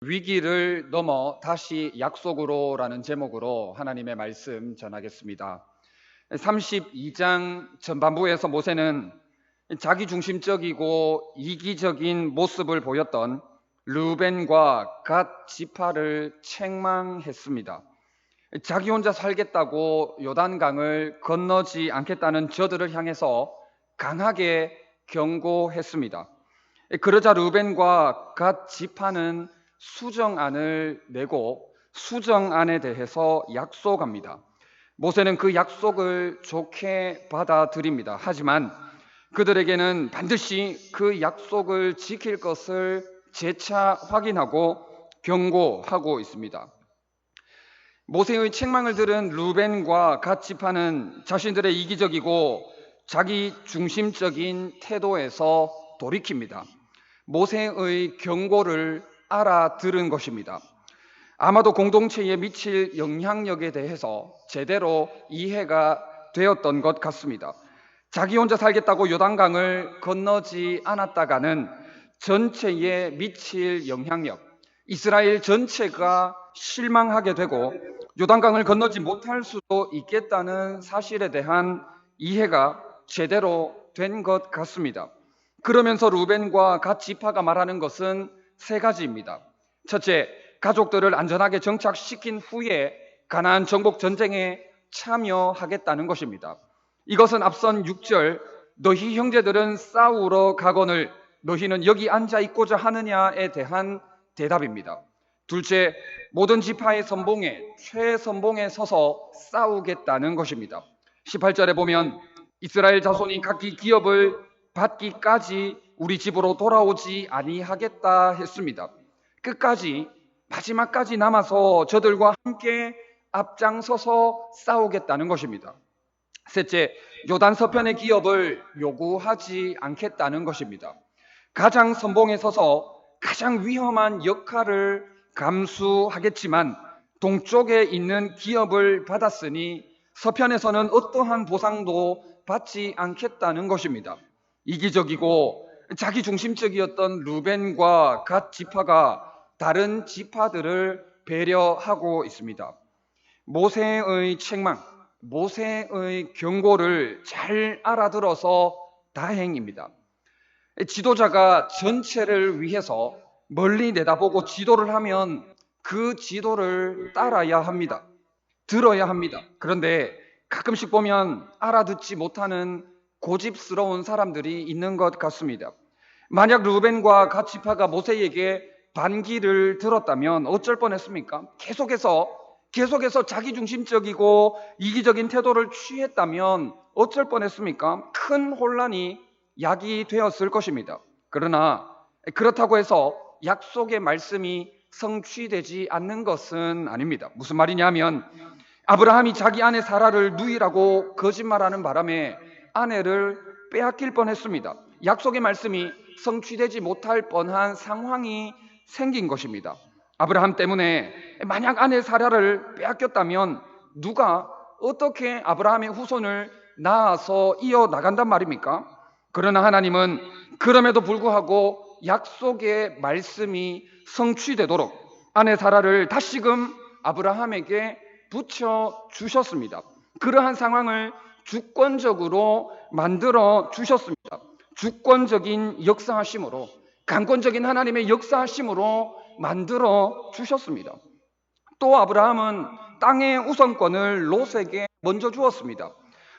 위기를 넘어 다시 약속으로라는 제목으로 하나님의 말씀 전하겠습니다. 32장 전반부에서 모세는 자기중심적이고 이기적인 모습을 보였던 르우벤과 갓 지파를 책망했습니다. 자기 혼자 살겠다고 요단강을 건너지 않겠다는 저들을 향해서 강하게 경고했습니다. 그러자 르우벤과 갓 지파는 수정안을 내고 수정안에 대해서 약속합니다. 모세는 그 약속을 좋게 받아들입니다. 하지만 그들에게는 반드시 그 약속을 지킬 것을 재차 확인하고 경고하고 있습니다. 모세의 책망을 들은 르우벤과 갓 지파는 자신들의 이기적이고 자기 중심적인 태도에서 돌이킵니다. 모세의 경고를 알아들은 것입니다. 아마도 공동체에 미칠 영향력에 대해서 제대로 이해가 되었던 것 같습니다. 자기 혼자 살겠다고 요단강을 건너지 않았다가는 전체에 미칠 영향력, 이스라엘 전체가 실망하게 되고 요단강을 건너지 못할 수도 있겠다는 사실에 대한 이해가 제대로 된 것 같습니다. 그러면서 르우벤과 갓 지파가 말하는 것은 세 가지입니다. 첫째, 가족들을 안전하게 정착시킨 후에 가나안 정복 전쟁에 참여하겠다는 것입니다. 이것은 앞선 6절 너희 형제들은 싸우러 가거늘 너희는 여기 앉아 있고자 하느냐에 대한 대답입니다. 둘째, 모든 지파의 선봉에 최선봉에 서서 싸우겠다는 것입니다. 18절에 보면 이스라엘 자손이 각기 기업을 받기까지 우리 집으로 돌아오지 아니하겠다 했습니다. 끝까지 마지막까지 남아서 저들과 함께 앞장서서 싸우겠다는 것입니다. 셋째, 요단 서편의 기업을 요구하지 않겠다는 것입니다. 가장 선봉에 서서 가장 위험한 역할을 감수하겠지만 동쪽에 있는 기업을 받았으니 서편에서는 어떠한 보상도 받지 않겠다는 것입니다. 이기적이고 자기중심적이었던 르우벤과 갓 지파가 다른 지파들을 배려하고 있습니다. 모세의 책망, 모세의 경고를 잘 알아들어서 다행입니다. 지도자가 전체를 위해서 멀리 내다보고 지도를 하면 그 지도를 따라야 합니다. 들어야 합니다. 그런데 가끔씩 보면 알아듣지 못하는 고집스러운 사람들이 있는 것 같습니다. 만약 르우벤과 갓 지파가 모세에게 반기를 들었다면 어쩔 뻔했습니까? 계속해서 자기중심적이고 이기적인 태도를 취했다면 어쩔 뻔했습니까? 큰 혼란이 야기되었을 것입니다. 그러나 그렇다고 해서 약속의 말씀이 성취되지 않는 것은 아닙니다. 무슨 말이냐면 아브라함이 자기 아내 사라를 누이라고 거짓말하는 바람에 아내를 빼앗길 뻔했습니다. 약속의 말씀이 성취되지 못할 뻔한 상황이 생긴 것입니다. 아브라함 때문에 만약 아내 사라를 빼앗겼다면 누가 어떻게 아브라함의 후손을 낳아서 이어나간단 말입니까? 그러나 하나님은 그럼에도 불구하고 약속의 말씀이 성취되도록 아내 사라를 다시금 아브라함에게 붙여주셨습니다. 그러한 상황을 주권적으로 만들어 주셨습니다. 주권적인 역사하심으로, 강권적인 하나님의 역사하심으로 만들어 주셨습니다. 또 아브라함은 땅의 우선권을 롯에게 먼저 주었습니다.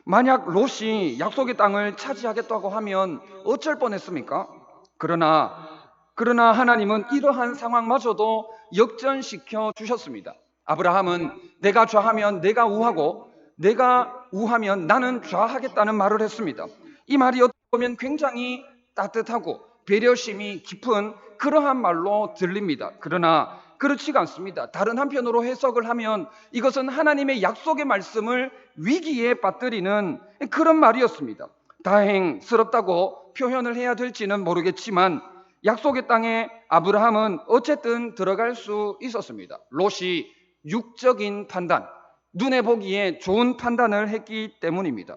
만약 롯이 약속의 땅을 차지하겠다고 하면 어쩔 뻔했습니까? 그러나 하나님은 이러한 상황마저도 역전시켜 주셨습니다. 아브라함은 내가 좌하면 내가 우하고 내가 우하면 나는 좌하겠다는 말을 했습니다. 이 말이 어떻게 보면 굉장히 따뜻하고 배려심이 깊은 그러한 말로 들립니다. 그러나 그렇지가 않습니다. 다른 한편으로 해석을 하면 이것은 하나님의 약속의 말씀을 위기에 빠뜨리는 그런 말이었습니다. 다행스럽다고 표현을 해야 될지는 모르겠지만 약속의 땅에 아브라함은 어쨌든 들어갈 수 있었습니다. 롯이 육적인 판단, 눈에 보기에 좋은 판단을 했기 때문입니다.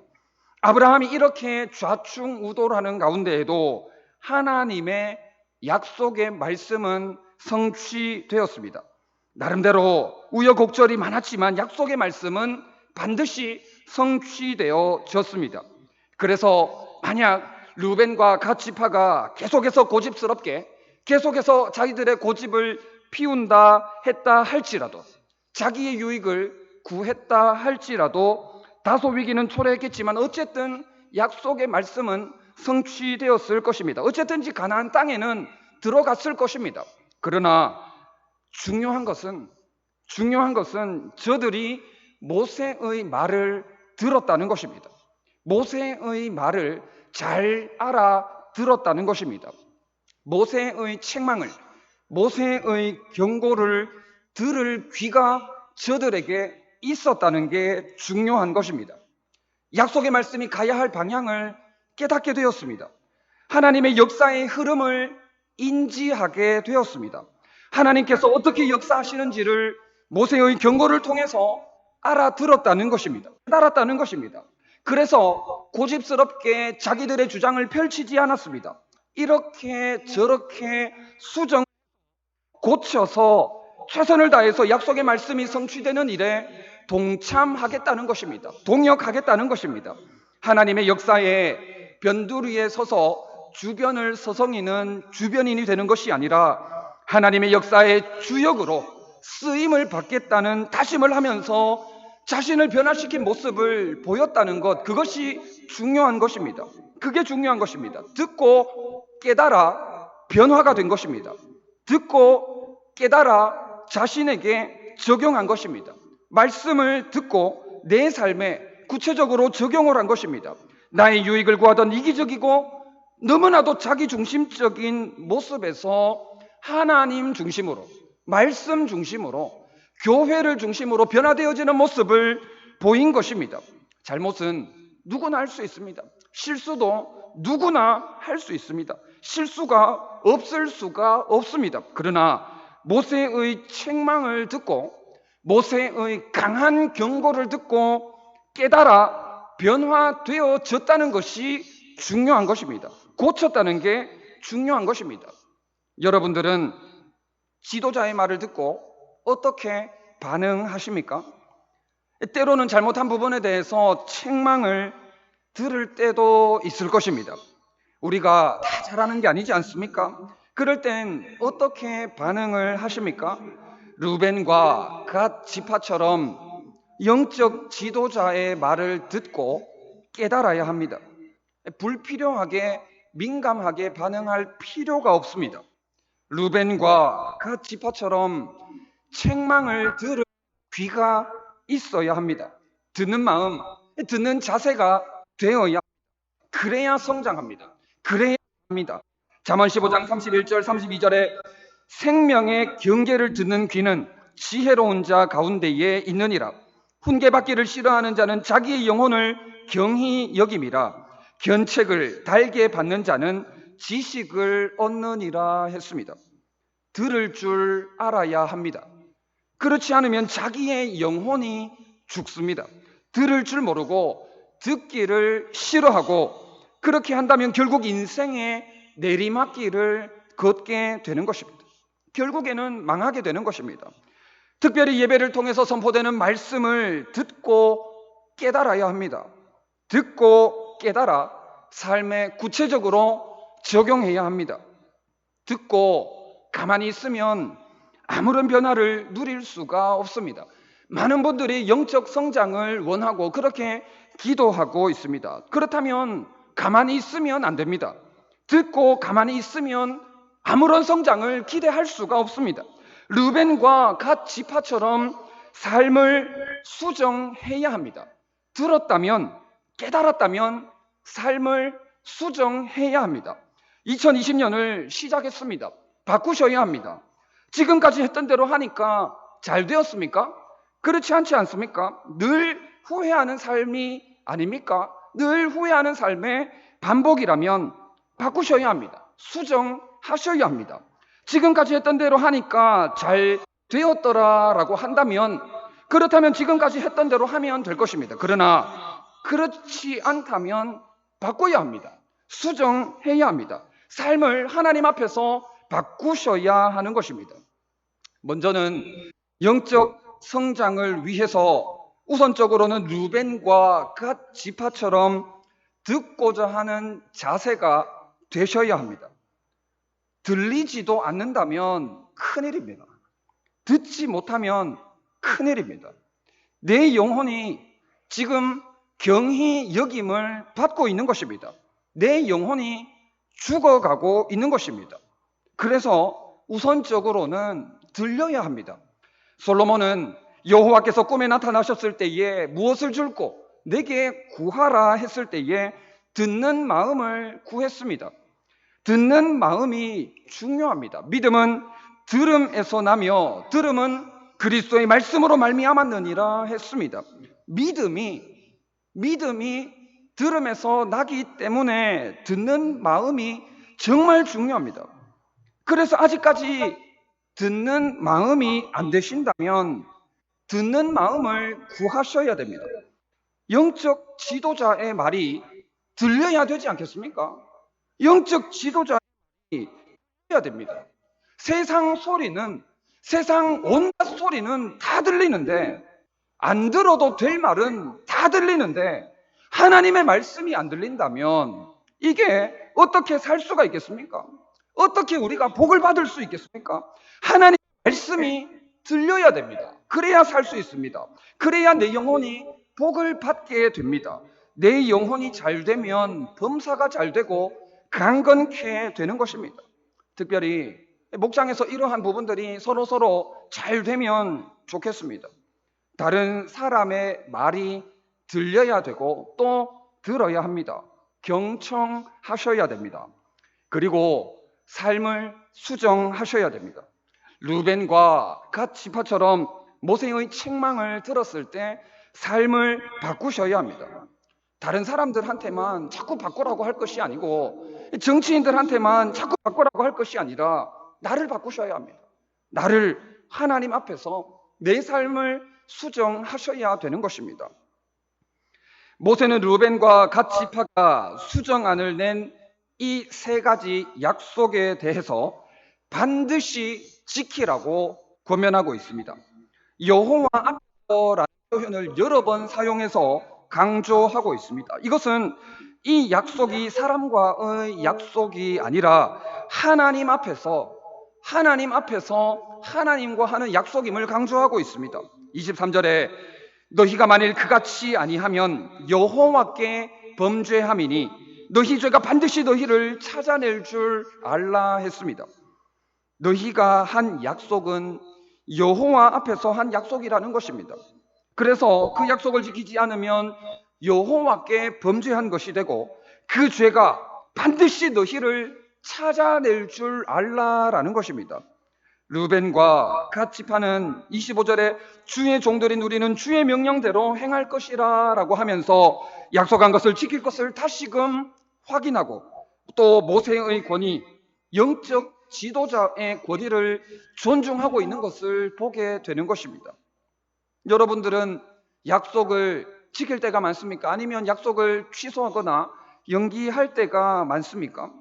아브라함이 이렇게 좌충우돌하는 가운데에도 하나님의 약속의 말씀은 성취되었습니다. 나름대로 우여곡절이 많았지만 약속의 말씀은 반드시 성취되어졌습니다. 그래서 만약 루벤과 갓 지파가 계속해서 고집스럽게 계속해서 자기들의 고집을 피운다 했다 할지라도, 자기의 유익을 구했다 할지라도 다소 위기는 초래했겠지만 어쨌든 약속의 말씀은 성취되었을 것입니다. 어쨌든지 가나안 땅에는 들어갔을 것입니다. 그러나 중요한 것은 저들이 모세의 말을 들었다는 것입니다. 모세의 말을 잘 알아들었다는 것입니다. 모세의 책망을, 모세의 경고를 들을 귀가 저들에게 있었다는 게 중요한 것입니다. 약속의 말씀이 가야 할 방향을 깨닫게 되었습니다. 하나님의 역사의 흐름을 인지하게 되었습니다. 하나님께서 어떻게 역사하시는지를 모세의 경고를 통해서 알아들었다는 것입니다. 알았다는 것입니다. 그래서 고집스럽게 자기들의 주장을 펼치지 않았습니다. 이렇게 저렇게 수정 고쳐서 최선을 다해서 약속의 말씀이 성취되는 일에 동참하겠다는 것입니다. 동역하겠다는 것입니다. 하나님의 역사에 변두리에 서서 주변을 서성이는 주변인이 되는 것이 아니라 하나님의 역사의 주역으로 쓰임을 받겠다는 다짐을 하면서 자신을 변화시킨 모습을 보였다는 것, 그것이 중요한 것입니다. 그게 중요한 것입니다. 듣고 깨달아 변화가 된 것입니다. 듣고 깨달아 자신에게 적용한 것입니다. 말씀을 듣고 내 삶에 구체적으로 적용을 한 것입니다. 나의 유익을 구하던 이기적이고 너무나도 자기중심적인 모습에서 하나님 중심으로, 말씀 중심으로, 교회를 중심으로 변화되어지는 모습을 보인 것입니다. 잘못은 누구나 할 수 있습니다. 실수도 누구나 할 수 있습니다. 실수가 없을 수가 없습니다. 그러나 모세의 책망을 듣고 모세의 강한 경고를 듣고 깨달아 변화되어졌다는 것이 중요한 것입니다. 고쳤다는 게 중요한 것입니다. 여러분들은 지도자의 말을 듣고 어떻게 반응하십니까? 때로는 잘못한 부분에 대해서 책망을 들을 때도 있을 것입니다. 우리가 다 잘하는 게 아니지 않습니까? 그럴 땐 어떻게 반응을 하십니까? 루벤과 갓 지파처럼 영적 지도자의 말을 듣고 깨달아야 합니다. 불필요하게 민감하게 반응할 필요가 없습니다. 루벤과 갓 지파처럼 책망을 들을 귀가 있어야 합니다. 듣는 마음, 듣는 자세가 되어야, 그래야 성장합니다. 그래야 합니다. 잠언 15장 31절 32절에 생명의 경계를 듣는 귀는 지혜로운 자 가운데에 있느니라. 훈계받기를 싫어하는 자는 자기의 영혼을 경히 여김이라. 견책을 달게 받는 자는 지식을 얻느니라 했습니다. 들을 줄 알아야 합니다. 그렇지 않으면 자기의 영혼이 죽습니다. 들을 줄 모르고 듣기를 싫어하고 그렇게 한다면 결국 인생의 내리막길을 걷게 되는 것입니다. 결국에는 망하게 되는 것입니다. 특별히 예배를 통해서 선포되는 말씀을 듣고 깨달아야 합니다. 듣고 깨달아 삶에 구체적으로 적용해야 합니다. 듣고 가만히 있으면 아무런 변화를 누릴 수가 없습니다. 많은 분들이 영적 성장을 원하고 그렇게 기도하고 있습니다. 그렇다면 가만히 있으면 안 됩니다. 듣고 가만히 있으면 아무런 성장을 기대할 수가 없습니다. 르벤과 갓 지파처럼 삶을 수정해야 합니다. 들었다면, 깨달았다면 삶을 수정해야 합니다. 2020년을 시작했습니다. 바꾸셔야 합니다. 지금까지 했던 대로 하니까 잘 되었습니까? 그렇지 않지 않습니까? 늘 후회하는 삶이 아닙니까? 늘 후회하는 삶의 반복이라면 바꾸셔야 합니다. 수정하셔야 합니다. 지금까지 했던 대로 하니까 잘 되었더라라고 한다면, 그렇다면 지금까지 했던 대로 하면 될 것입니다. 그러나 그렇지 않다면 바꿔야 합니다. 수정해야 합니다. 삶을 하나님 앞에서 바꾸셔야 하는 것입니다. 먼저는 영적 성장을 위해서 우선적으로는 루벤과 갓 지파처럼 듣고자 하는 자세가 되셔야 합니다. 들리지도 않는다면 큰일입니다. 듣지 못하면 큰일입니다. 내 영혼이 지금 경히 여김을 받고 있는 것입니다. 내 영혼이 죽어가고 있는 것입니다. 그래서 우선적으로는 들려야 합니다. 솔로몬은 여호와께서 꿈에 나타나셨을 때에 무엇을 줄고 내게 구하라 했을 때에 듣는 마음을 구했습니다. 듣는 마음이 중요합니다. 믿음은 들음에서 나며 들음은 그리스도의 말씀으로 말미암았느니라 했습니다. 믿음이 들음에서 나기 때문에 듣는 마음이 정말 중요합니다. 그래서 아직까지 듣는 마음이 안 되신다면 듣는 마음을 구하셔야 됩니다. 영적 지도자의 말이 들려야 되지 않겠습니까? 영적 지도자의 말이 들려야 됩니다. 세상 소리는, 세상 온갖 소리는 다 들리는데, 안 들어도 될 말은 다 들리는데 하나님의 말씀이 안 들린다면 이게 어떻게 살 수가 있겠습니까? 어떻게 우리가 복을 받을 수 있겠습니까? 하나님의 말씀이 들려야 됩니다. 그래야 살 수 있습니다. 그래야 내 영혼이 복을 받게 됩니다. 내 영혼이 잘 되면 범사가 잘 되고 강건케 되는 것입니다. 특별히 목장에서 이러한 부분들이 서로 잘 되면 좋겠습니다. 다른 사람의 말이 들려야 되고 또 들어야 합니다. 경청하셔야 됩니다. 그리고 삶을 수정하셔야 됩니다. 루벤과 갓 지파처럼 모세의 책망을 들었을 때 삶을 바꾸셔야 합니다. 다른 사람들한테만 자꾸 바꾸라고 할 것이 아니고 정치인들한테만 자꾸 바꾸라고 할 것이 아니라 나를 바꾸셔야 합니다. 나를 하나님 앞에서 내 삶을 수정하셔야 되는 것입니다. 모세는 루벤과 갓 지파가 수정안을 낸 이 세 가지 약속에 대해서 반드시 지키라고 권면하고 있습니다. 여호와 앞에서라는 표현을 여러 번 사용해서 강조하고 있습니다. 이것은 이 약속이 사람과의 약속이 아니라 하나님 앞에서 하나님과 하는 약속임을 강조하고 있습니다. 23절에 너희가 만일 그같이 아니하면 여호와께 범죄함이니 너희 죄가 반드시 너희를 찾아낼 줄 알라 했습니다. 너희가 한 약속은 여호와 앞에서 한 약속이라는 것입니다. 그래서 그 약속을 지키지 않으면 여호와께 범죄한 것이 되고 그 죄가 반드시 너희를 찾아낼 줄 알라라는 것입니다. 루벤과 갓 지파는 25절에 주의 종들인 우리는 주의 명령대로 행할 것이라 라고 하면서 약속한 것을 지킬 것을 다시금 확인하고 또 모세의 권위, 영적 지도자의 권위를 존중하고 있는 것을 보게 되는 것입니다. 여러분들은 약속을 지킬 때가 많습니까? 아니면 약속을 취소하거나 연기할 때가 많습니까?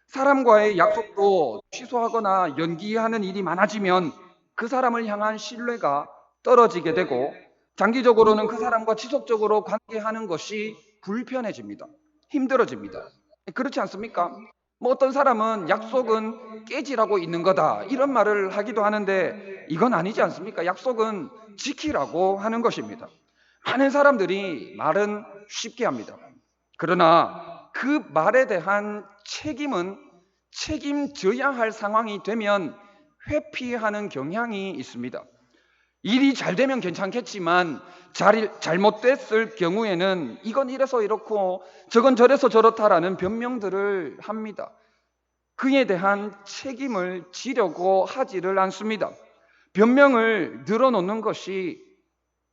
사람과의 약속도 취소하거나 연기하는 일이 많아지면 그 사람을 향한 신뢰가 떨어지게 되고 장기적으로는 그 사람과 지속적으로 관계하는 것이 불편해집니다. 힘들어집니다. 그렇지 않습니까? 어떤 사람은 약속은 깨지라고 있는 거다 이런 말을 하기도 하는데 이건 아니지 않습니까? 약속은 지키라고 하는 것입니다. 많은 사람들이 말은 쉽게 합니다. 그러나 그 말에 대한 책임은 책임져야 할 상황이 되면 회피하는 경향이 있습니다. 일이 잘 되면 괜찮겠지만 잘못됐을 경우에는 이건 이래서 이렇고 저건 저래서 저렇다라는 변명들을 합니다. 그에 대한 책임을 지려고 하지를 않습니다. 변명을 늘어놓는 것이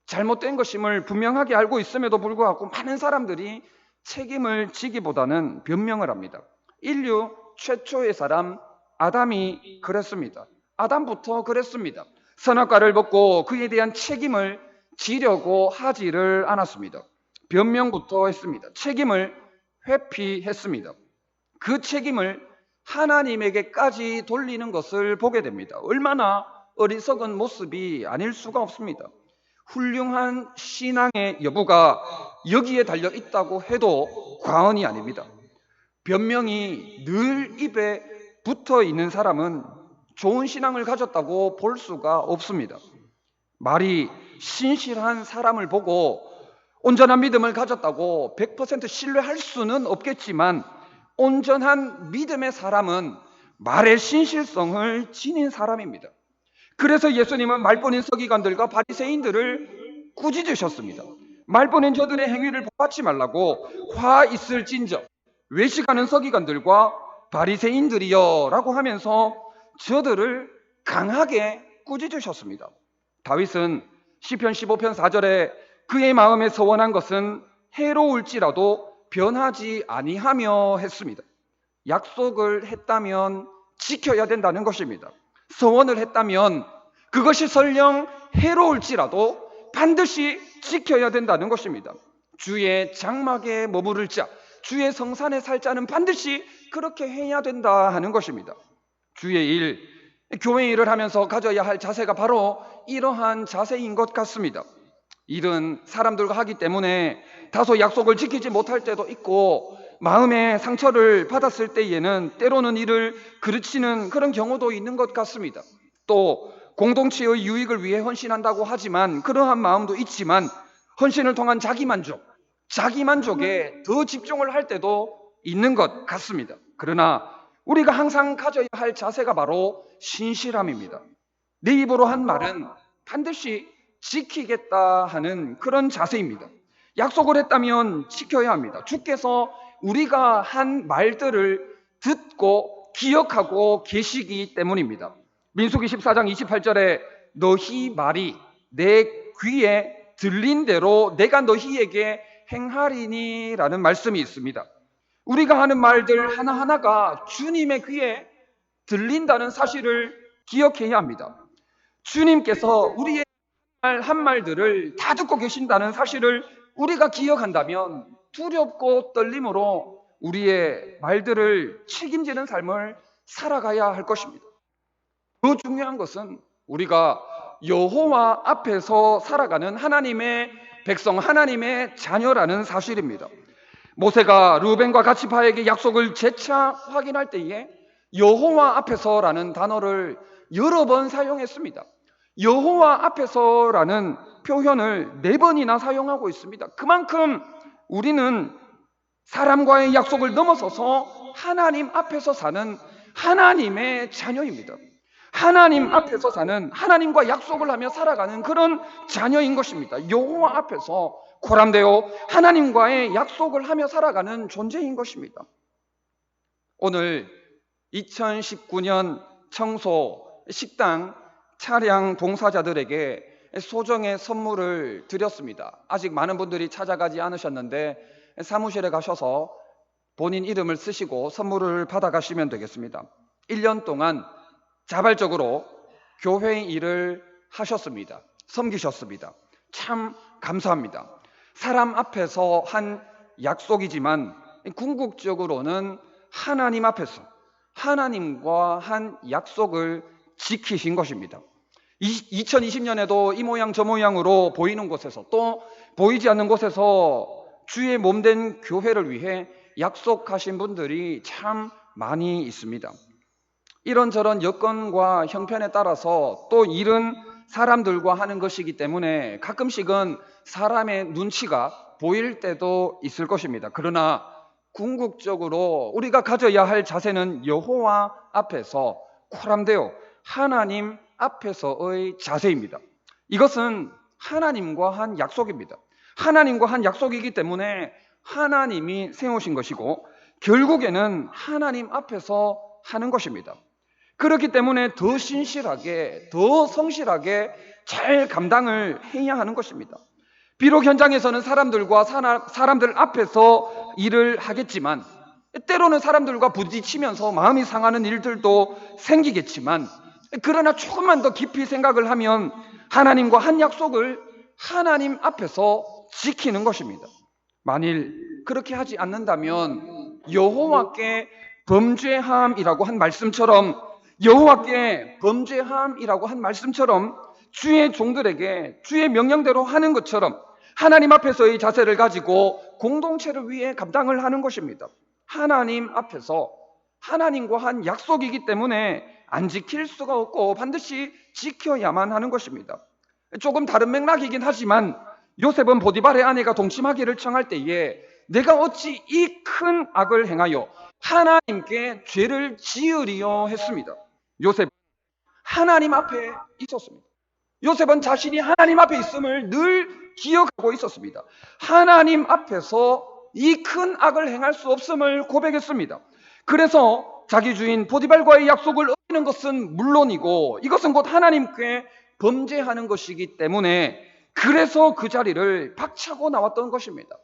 잘못된 것임을 분명하게 알고 있음에도 불구하고 많은 사람들이 책임을 지기보다는 변명을 합니다. 인류 최초의 사람 아담이 그랬습니다. 아담부터 그랬습니다. 선악과를 먹고 그에 대한 책임을 지려고 하지를 않았습니다. 변명부터 했습니다. 책임을 회피했습니다. 그 책임을 하나님에게까지 돌리는 것을 보게 됩니다. 얼마나 어리석은 모습이 아닐 수가 없습니다. 훌륭한 신앙의 여부가 여기에 달려 있다고 해도 과언이 아닙니다. 변명이 늘 입에 붙어 있는 사람은 좋은 신앙을 가졌다고 볼 수가 없습니다. 말이 신실한 사람을 보고 온전한 믿음을 가졌다고 100% 신뢰할 수는 없겠지만, 온전한 믿음의 사람은 말의 신실성을 지닌 사람입니다. 그래서 예수님은 말보낸 서기관들과 바리새인들을 꾸짖으셨습니다. 말보낸 저들의 행위를 본받지 말라고 화 있을진저 외식하는 서기관들과 바리새인들이여 라고 하면서 저들을 강하게 꾸짖으셨습니다. 다윗은 시편 15편 4절에 그의 마음에 서원한 것은 해로울지라도 변하지 아니하며 했습니다. 약속을 했다면 지켜야 된다는 것입니다. 서원을 했다면 그것이 설령 해로울지라도 반드시 지켜야 된다는 것입니다. 주의 장막에 머무를 자, 주의 성산에 살 자는 반드시 그렇게 해야 된다 하는 것입니다. 주의 일, 교회 일을 하면서 가져야 할 자세가 바로 이러한 자세인 것 같습니다. 일은 사람들과 하기 때문에 다소 약속을 지키지 못할 때도 있고, 마음의 상처를 받았을 때에는 때로는 이를 그르치는 그런 경우도 있는 것 같습니다. 또 공동체의 유익을 위해 헌신한다고 하지만 그러한 마음도 있지만, 헌신을 통한 자기만족에 더 집중을 할 때도 있는 것 같습니다. 그러나 우리가 항상 가져야 할 자세가 바로 신실함입니다. 내 입으로 한 말은 반드시 지키겠다 하는 그런 자세입니다. 약속을 했다면 지켜야 합니다. 주께서 우리가 한 말들을 듣고 기억하고 계시기 때문입니다. 민수기 14장 28절에 너희 말이 내 귀에 들린 대로 내가 너희에게 행하리니 라는 말씀이 있습니다. 우리가 하는 말들 하나하나가 주님의 귀에 들린다는 사실을 기억해야 합니다. 주님께서 우리의 한 말들을 다 듣고 계신다는 사실을 우리가 기억한다면 두렵고 떨림으로 우리의 말들을 책임지는 삶을 살아가야 할 것입니다. 더 중요한 것은 우리가 여호와 앞에서 살아가는 하나님의 백성, 하나님의 자녀라는 사실입니다. 모세가 르우벤과 갓시파에게 약속을 재차 확인할 때에 여호와 앞에서라는 단어를 여러 번 사용했습니다. 여호와 앞에서라는 표현을 4번이나 사용하고 있습니다. 그만큼 우리는 사람과의 약속을 넘어서서 하나님 앞에서 사는 하나님의 자녀입니다. 하나님 앞에서 사는, 하나님과 약속을 하며 살아가는 그런 자녀인 것입니다. 여호와 앞에서 코람되어 하나님과의 약속을 하며 살아가는 존재인 것입니다. 오늘 2019년 청소, 식당, 차량 봉사자들에게 소정의 선물을 드렸습니다. 아직 많은 분들이 찾아가지 않으셨는데 사무실에 가셔서 본인 이름을 쓰시고 선물을 받아가시면 되겠습니다. 1년 동안 자발적으로 교회 일을 하셨습니다. 섬기셨습니다. 참 감사합니다. 사람 앞에서 한 약속이지만 궁극적으로는 하나님 앞에서 하나님과 한 약속을 지키신 것입니다. 2020년에도 이 모양 저 모양으로 보이는 곳에서 또 보이지 않는 곳에서 주의 몸된 교회를 위해 약속하신 분들이 참 많이 있습니다. 이런저런 여건과 형편에 따라서 또 일은 사람들과 하는 것이기 때문에 가끔씩은 사람의 눈치가 보일 때도 있을 것입니다. 그러나 궁극적으로 우리가 가져야 할 자세는 여호와 앞에서 코람되어 하나님 앞에서의 자세입니다. 이것은 하나님과 한 약속입니다. 하나님과 한 약속이기 때문에 하나님이 세우신 것이고 결국에는 하나님 앞에서 하는 것입니다. 그렇기 때문에 더 신실하게, 더 성실하게 잘 감당을 해야 하는 것입니다. 비록 현장에서는 사람들 앞에서 일을 하겠지만 때로는 사람들과 부딪히면서 마음이 상하는 일들도 생기겠지만, 그러나 조금만 더 깊이 생각을 하면 하나님과 한 약속을 하나님 앞에서 지키는 것입니다. 만일 그렇게 하지 않는다면 여호와께 범죄함이라고 한 말씀처럼, 여호와께 범죄함이라고 한 말씀처럼 주의 종들에게 주의 명령대로 하는 것처럼 하나님 앞에서의 자세를 가지고 공동체를 위해 감당을 하는 것입니다. 하나님 앞에서 하나님과 한 약속이기 때문에 안 지킬 수가 없고 반드시 지켜야만 하는 것입니다. 조금 다른 맥락이긴 하지만 요셉은 보디발의 아내가 동침하기를 청할 때에 내가 어찌 이 큰 악을 행하여 하나님께 죄를 지으리요 했습니다. 요셉은 하나님 앞에 있었습니다. 요셉은 자신이 하나님 앞에 있음을 늘 기억하고 있었습니다. 하나님 앞에서 이 큰 악을 행할 수 없음을 고백했습니다. 그래서 자기 주인 보디발과의 약속을 어기는 것은 물론이고 이것은 곧 하나님께 범죄하는 것이기 때문에 그래서 그 자리를 박차고 나왔던 것입니다.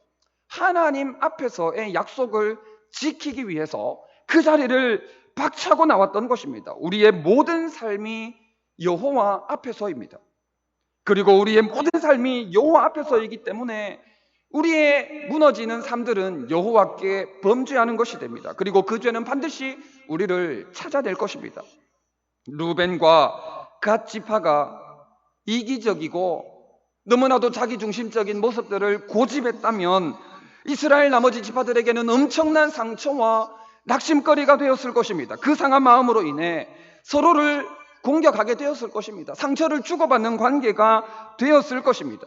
하나님 앞에서의 약속을 지키기 위해서 그 자리를 박차고 나왔던 것입니다. 우리의 모든 삶이 여호와 앞에서입니다. 그리고 우리의 모든 삶이 여호와 앞에서이기 때문에 우리의 무너지는 삶들은 여호와께 범죄하는 것이 됩니다. 그리고 그 죄는 반드시 우리를 찾아낼 것입니다. 루벤과 갓 지파가 이기적이고 너무나도 자기중심적인 모습들을 고집했다면 이스라엘 나머지 지파들에게는 엄청난 상처와 낙심거리가 되었을 것입니다. 그 상한 마음으로 인해 서로를 공격하게 되었을 것입니다. 상처를 주고받는 관계가 되었을 것입니다.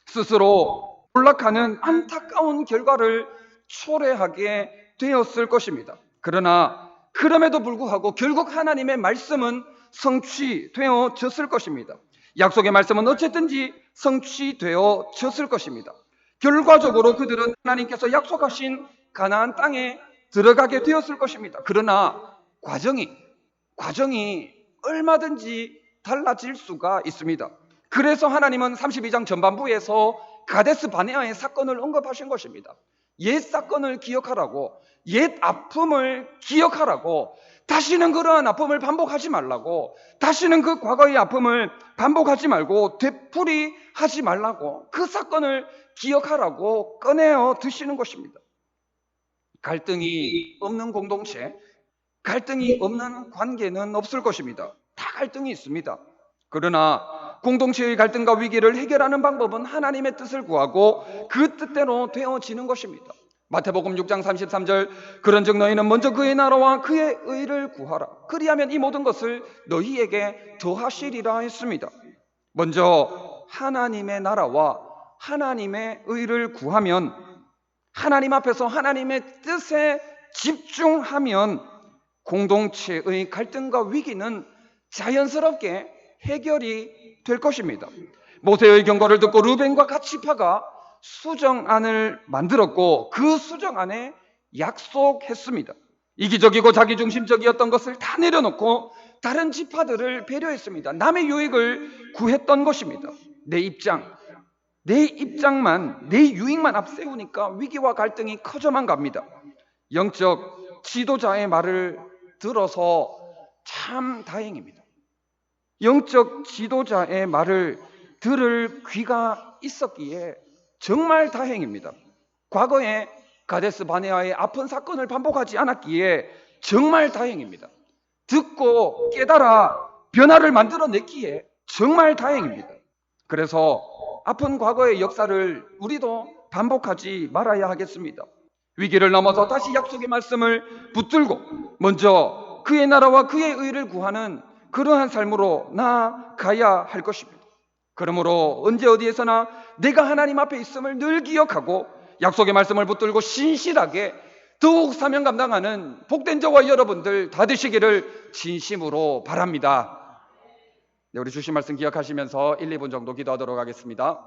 스스로 몰락하는 안타까운 결과를 초래하게 되었을 것입니다. 그러나 그럼에도 불구하고 결국 하나님의 말씀은 성취되어졌을 것입니다. 약속의 말씀은 어쨌든지 성취되어졌을 것입니다. 결과적으로 그들은 하나님께서 약속하신 가나안 땅에 들어가게 되었을 것입니다. 그러나 과정이 얼마든지 달라질 수가 있습니다. 그래서 하나님은 32장 전반부에서 가데스 바네아의 사건을 언급하신 것입니다. 옛 사건을 기억하라고, 옛 아픔을 기억하라고, 다시는 그러한 아픔을 반복하지 말라고, 다시는 그 과거의 아픔을 반복하지 말고 되풀이하지 말라고, 그 사건을 기억하라고 꺼내어 드시는 것입니다. 갈등이 없는 공동체, 갈등이 없는 관계는 없을 것입니다. 다 갈등이 있습니다. 그러나 공동체의 갈등과 위기를 해결하는 방법은 하나님의 뜻을 구하고 그 뜻대로 되어지는 것입니다. 마태복음 6장 33절 그런즉 너희는 먼저 그의 나라와 그의 의를 구하라. 그리하면 이 모든 것을 너희에게 더하시리라 했습니다. 먼저 하나님의 나라와 하나님의 의를 구하면, 하나님 앞에서 하나님의 뜻에 집중하면 공동체의 갈등과 위기는 자연스럽게 해결이 될 것입니다. 모세의 경고를 듣고 루벤과 갓 지파가 수정안을 만들었고 그 수정안에 약속했습니다. 이기적이고 자기중심적이었던 것을 다 내려놓고 다른 지파들을 배려했습니다. 남의 유익을 구했던 것입니다. 내 입장만, 내 유익만 앞세우니까 위기와 갈등이 커져만 갑니다. 영적 지도자의 말을 들어서 참 다행입니다. 영적 지도자의 말을 들을 귀가 있었기에 정말 다행입니다. 과거에 가데스 바네아의 아픈 사건을 반복하지 않았기에 정말 다행입니다. 듣고 깨달아 변화를 만들어냈기에 정말 다행입니다. 그래서 아픈 과거의 역사를 우리도 반복하지 말아야 하겠습니다. 위기를 넘어서 다시 약속의 말씀을 붙들고 먼저 그의 나라와 그의 의를 구하는 그러한 삶으로 나아가야 할 것입니다. 그러므로 언제 어디에서나 내가 하나님 앞에 있음을 늘 기억하고 약속의 말씀을 붙들고 신실하게 더욱 사명 감당하는 복된 저와 여러분들 다 되시기를 진심으로 바랍니다. 네, 우리 주신 말씀 기억하시면서 1, 2분 정도 기도하도록 하겠습니다.